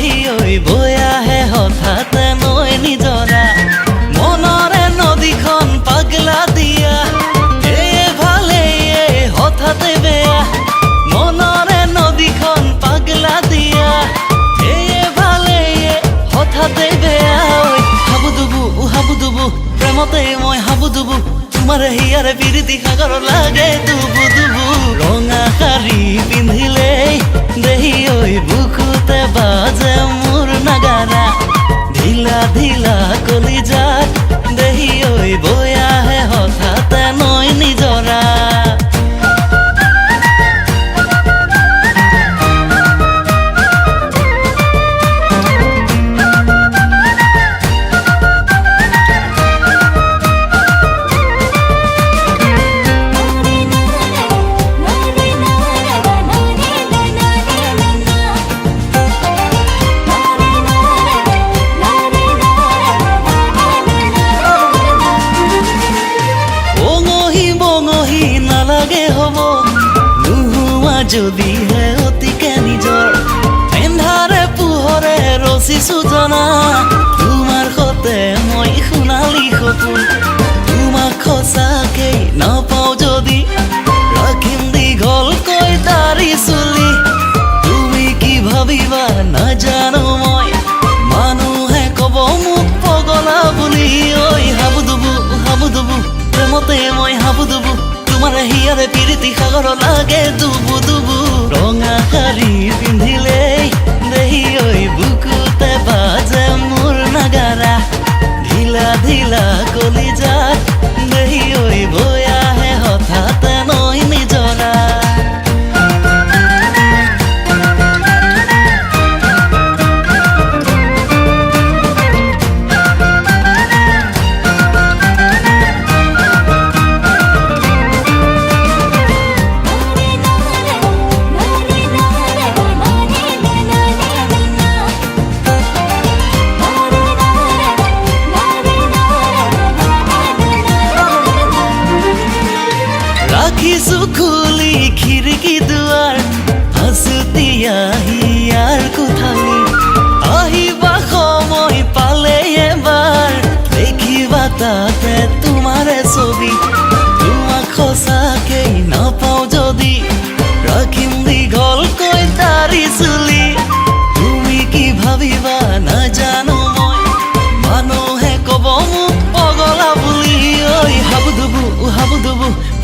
দেহি ঐ বৈ আহে হঠাতে নৈ নিজৰা মনৰে নদীখন পাগলা দিয়া ভালে হঠাতে বেয়া মনৰে নদীখন পাগলা দিয়া ভালে হঠাতে বেয়া হাবুডুবু প্ৰেমতে মই হাবুডুবু তোমাৰে হিয়াৰে বিৰিতি সাগৰ লাগে দুবু দুবু ৰঙা শাৰী পিন্ধিলে দেহি ঐ বুকুতে বাজে মোৰ নাগাৰা ঢিলা ঢিলা কলিজাত দেহি ঐ বৈ আহে হঠাতে নৈ নিজৰা যদিহে অতিকে নিজৰ এন্ধাৰে পোহৰে ৰচিছো জনা তোমাৰ সতে মই সোণালী সপোন তোমাক সঁচাকেই নাপাওঁ যদি ৰাখিম দীঘলকৈ দাড়ি চুলি তুমি কি ভাবিবা নাজানো মই মানুহে কব মোক পগলা বুলি ঐ হাবুডুবু প্ৰেমতে মই হাবুডুবু তোমাৰে হিয়াৰে পিৰিতি সাগৰ লাগে দুবু দুবু ৰঙা শাৰী পিন্ধিলে দেহি ঐ বুকুতে বাজে মোৰ নাগাৰা ঢিলা ঢিলা কলিজাত দেহি ঐ বৈ আহে হঠাতে নৈ নিজৰা ৰাখিছো খুলি খিৰিকী দুৱাৰ হাঁচতি আহিয়াৰ কোঠালি আহিবা সময় পালে এবাৰ দেখিবা তাতে তোমাৰে ছবি তোমাক সঁচাকেই নাপাওঁ যদি ৰাখিম দীঘলকৈ দাড়ি চুলি তুমি কি ভাবিবা নাজানো মই মানুহে কব মোক পগলা বুলি ঐ হাবুডুবু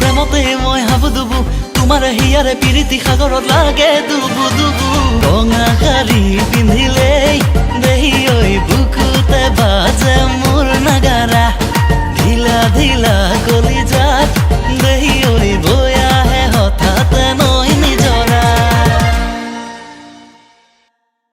প্ৰেমতে মই হাবুডুবু তোমাৰে হিয়াৰে পিৰিতি সাগৰত লাগে দুবু দুবু ৰঙা শাৰী